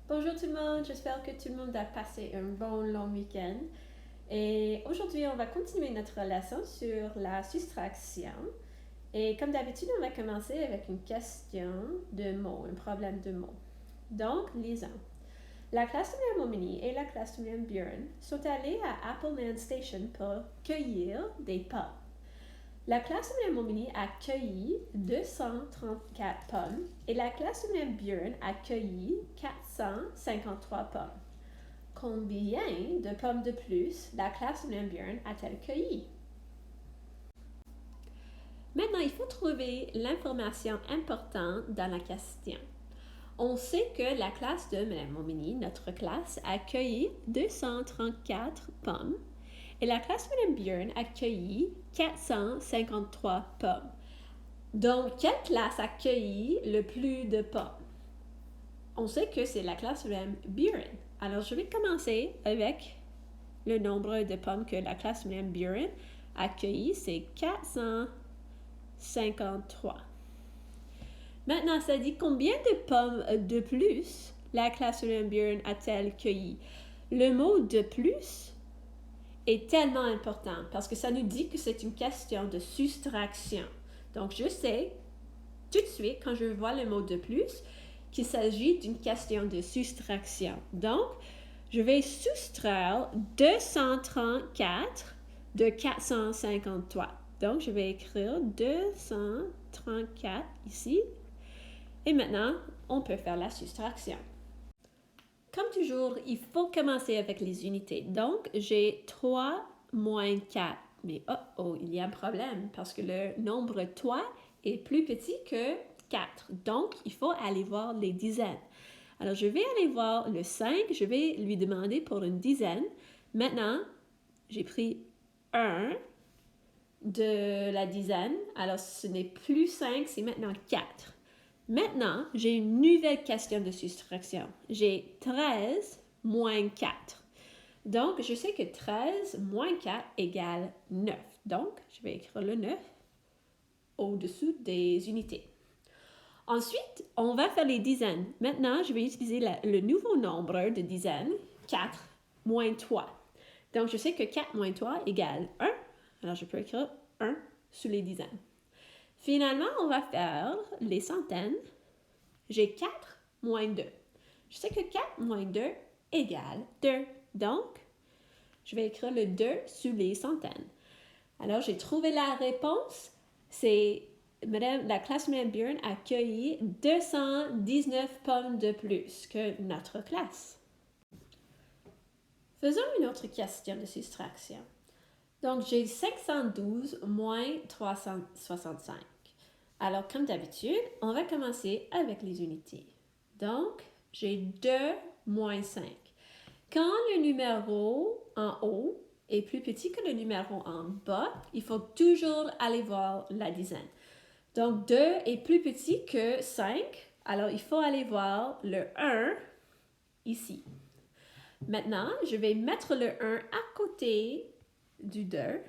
Bonjour tout le monde, j'espère que tout le monde a passé un bon long week-end. Et aujourd'hui, on va continuer notre leçon sur la soustraction. Et comme d'habitude, on va commencer avec une question de mots, un problème de mots. Donc, lisons. La classe de Mme Momini et la classe de Mme Buren sont allées à Appleman Station pour cueillir des pommes. La classe de Mme Momini a cueilli 234 pommes et la classe de Mme Buren a cueilli 453 pommes. Combien de pommes de plus la classe de Mme Buren a-t-elle cueilli? Maintenant, il faut trouver l'information importante dans la question. On sait que la classe de Mme Momini, notre classe, a cueilli 234 pommes et la classe de Mme Buren a cueilli 453 pommes. Donc, quelle classe a cueilli le plus de pommes? On sait que c'est la classe de Mme Buren. Alors, je vais commencer avec le nombre de pommes que la classe de Mme Buren a cueilli, c'est 453. Maintenant, ça dit combien de pommes de plus la classe de Mme Buren a-t-elle cueilli? Le mot de plus est tellement important parce que ça nous dit que c'est une question de soustraction. Donc, je sais tout de suite, quand je vois le mot de plus, qu'il s'agit d'une question de soustraction. Donc, je vais soustraire 234 de 453. Donc, je vais écrire 234 ici. Et maintenant, on peut faire la soustraction. Comme toujours, il faut commencer avec les unités. Donc, j'ai 3 moins 4. Mais il y a un problème parce que le nombre 3 est plus petit que 4. Donc, il faut aller voir les dizaines. Alors, je vais aller voir le 5. Je vais lui demander pour une dizaine. Maintenant, j'ai pris 1 de la dizaine. Alors, ce n'est plus 5, c'est maintenant 4. Maintenant, j'ai une nouvelle question de soustraction. J'ai 13 moins 4. Donc, je sais que 13 moins 4 égale 9. Donc, je vais écrire le 9 au-dessous des unités. Ensuite, on va faire les dizaines. Maintenant, je vais utiliser le nouveau nombre de dizaines, 4 moins 3. Donc, je sais que 4 moins 3 égale 1. Alors, je peux écrire 1 sous les dizaines. Finalement, on va faire les centaines. J'ai 4 moins 2. Je sais que 4 moins 2 égale 2. Donc, je vais écrire le 2 sous les centaines. Alors, j'ai trouvé la réponse. C'est la classe Mme Buren a cueilli 219 pommes de plus que notre classe. Faisons une autre question de soustraction. Donc, j'ai 512 moins 365. Alors, comme d'habitude, on va commencer avec les unités. Donc, j'ai 2 moins 5. Quand le numéro en haut est plus petit que le numéro en bas, il faut toujours aller voir la dizaine. Donc, 2 est plus petit que 5, alors il faut aller voir le 1 ici. Maintenant, je vais mettre le 1 à côté du 2,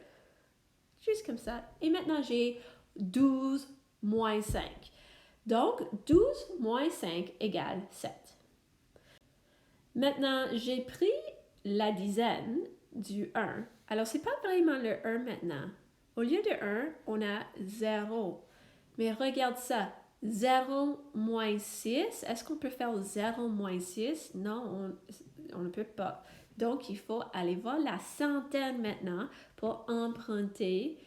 juste comme ça. Et maintenant, j'ai 12 moins 5. Donc, 12 moins 5 égale 7. Maintenant, j'ai pris la dizaine du 1. Alors, ce n'est pas vraiment le 1 maintenant. Au lieu de 1, on a 0. Mais regarde ça. 0 moins 6. Est-ce qu'on peut faire 0 moins 6? Non, on ne peut pas. Donc, il faut aller voir la centaine maintenant pour emprunter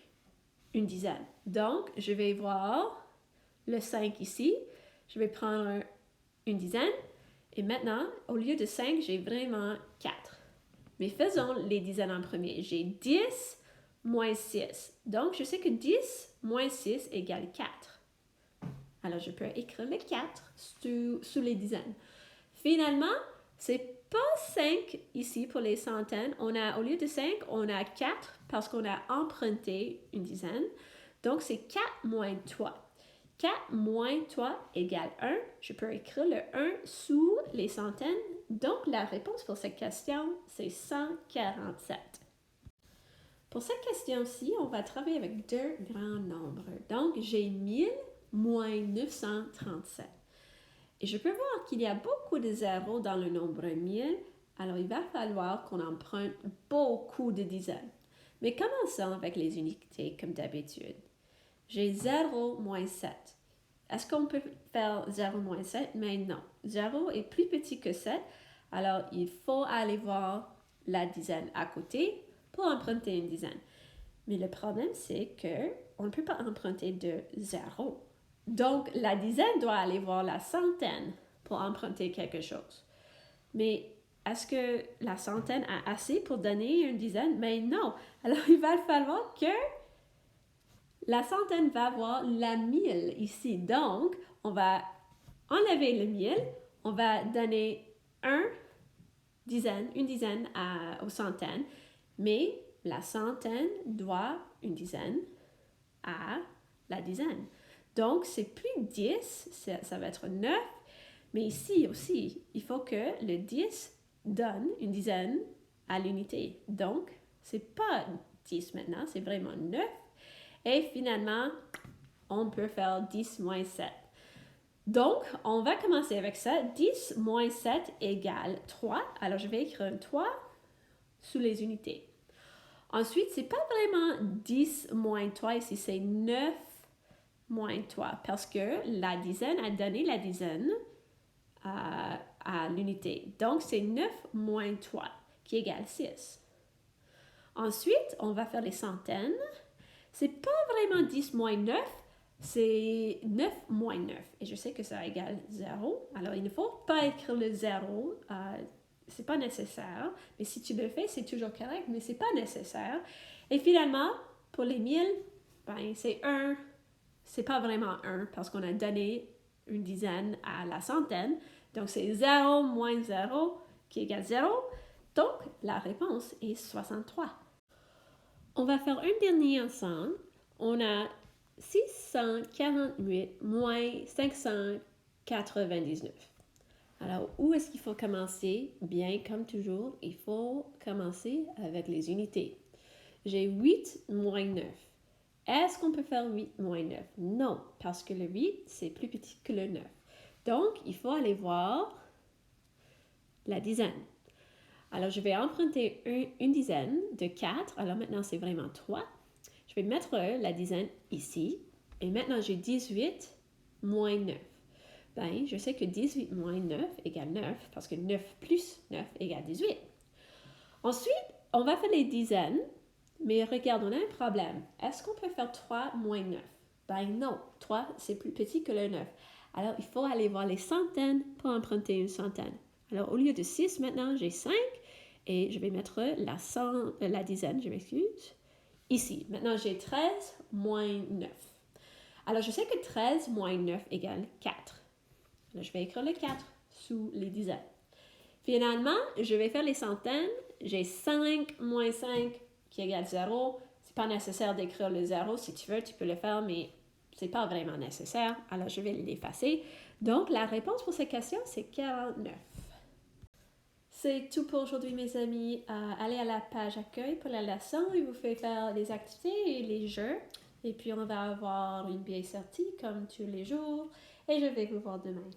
une dizaine. Donc, je vais voir le 5 ici. Je vais prendre une dizaine. Et maintenant, au lieu de 5, j'ai vraiment 4. Mais faisons les dizaines en premier. J'ai 10 moins 6. Donc, je sais que 10 moins 6 égale 4. Alors, je peux écrire le 4 sous les dizaines. Finalement, c'est pas 5 ici pour les centaines. Au lieu de 5, on a 4 parce qu'on a emprunté une dizaine. Donc, c'est 4 moins 3. 4 moins 3 égale 1. Je peux écrire le 1 sous les centaines. Donc, la réponse pour cette question, c'est 147. Pour cette question-ci, on va travailler avec deux grands nombres. Donc, j'ai 1000 moins 937. Et je peux voir qu'il y a beaucoup de zéros dans le nombre 1000, alors il va falloir qu'on emprunte beaucoup de dizaines. Mais commençons avec les unités comme d'habitude. J'ai 0 moins 7. Est-ce qu'on peut faire 0 moins 7? Mais non. 0 est plus petit que 7, alors il faut aller voir la dizaine à côté pour emprunter une dizaine. Mais le problème, c'est qu'on ne peut pas emprunter de 0. Donc, la dizaine doit aller voir la centaine pour emprunter quelque chose. Mais est-ce que la centaine a assez pour donner une dizaine? Mais non. Alors, il va falloir que la centaine va voir la 1000 ici. Donc, on va enlever le 1000, on va donner une dizaine aux centaines, mais la centaine doit une dizaine à la dizaine. Donc, c'est plus 10, ça va être 9, mais ici aussi, il faut que le 10 donne une dizaine à l'unité. Donc, c'est pas 10 maintenant, c'est vraiment 9. Et finalement, on peut faire 10 moins 7. Donc, on va commencer avec ça. 10 moins 7 égale 3. Alors, je vais écrire un 3 sous les unités. Ensuite, c'est pas vraiment 10 moins 3 ici, c'est 9 moins 3 parce que la dizaine a donné la dizaine à l'unité. Donc, c'est 9 moins 3 qui égale 6. Ensuite, on va faire les centaines. C'est pas vraiment 10 moins 9, c'est 9 moins 9. Et je sais que ça égale 0. Alors, il ne faut pas écrire le 0. C'est pas nécessaire. Mais si tu le fais, c'est toujours correct, mais c'est pas nécessaire. Et finalement, pour les 1000, ben, c'est 1. C'est pas vraiment 1 parce qu'on a donné une dizaine à la centaine. Donc, c'est 0 moins 0 qui égale 0. Donc, la réponse est 63. On va faire un dernier ensemble. On a 648 moins 599. Alors, où est-ce qu'il faut commencer? Bien, comme toujours, il faut commencer avec les unités. J'ai 8 moins 9. Est-ce qu'on peut faire 8 moins 9? Non, parce que le 8, c'est plus petit que le 9. Donc, il faut aller voir la dizaine. Alors, je vais emprunter une dizaine de 4. Alors, maintenant, c'est vraiment 3. Je vais mettre la dizaine ici. Et maintenant, j'ai 18 moins 9. Ben, je sais que 18 moins 9 égale 9 parce que 9 plus 9 égale 18. Ensuite, on va faire les dizaines. Mais regarde, on a un problème. Est-ce qu'on peut faire 3 moins 9? Ben non, 3, c'est plus petit que le 9. Alors, il faut aller voir les centaines pour emprunter une centaine. Alors, au lieu de 6, maintenant, j'ai 5 et je vais mettre la dizaine, je m'excuse, ici. Maintenant, j'ai 13 moins 9. Alors, je sais que 13 moins 9 égale 4. Alors, je vais écrire le 4 sous les dizaines. Finalement, je vais faire les centaines. J'ai 5 moins 5 qui égale 0. C'est pas nécessaire d'écrire le 0. Si tu veux, tu peux le faire, mais c'est pas vraiment nécessaire. Alors, je vais l'effacer. Donc, la réponse pour cette question, c'est 49. C'est tout pour aujourd'hui, mes amis. Allez à la page accueil pour la leçon. Il vous fait faire les activités et les jeux. Et puis, on va avoir une BA sortie comme tous les jours. Et je vais vous voir demain.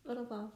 Au revoir.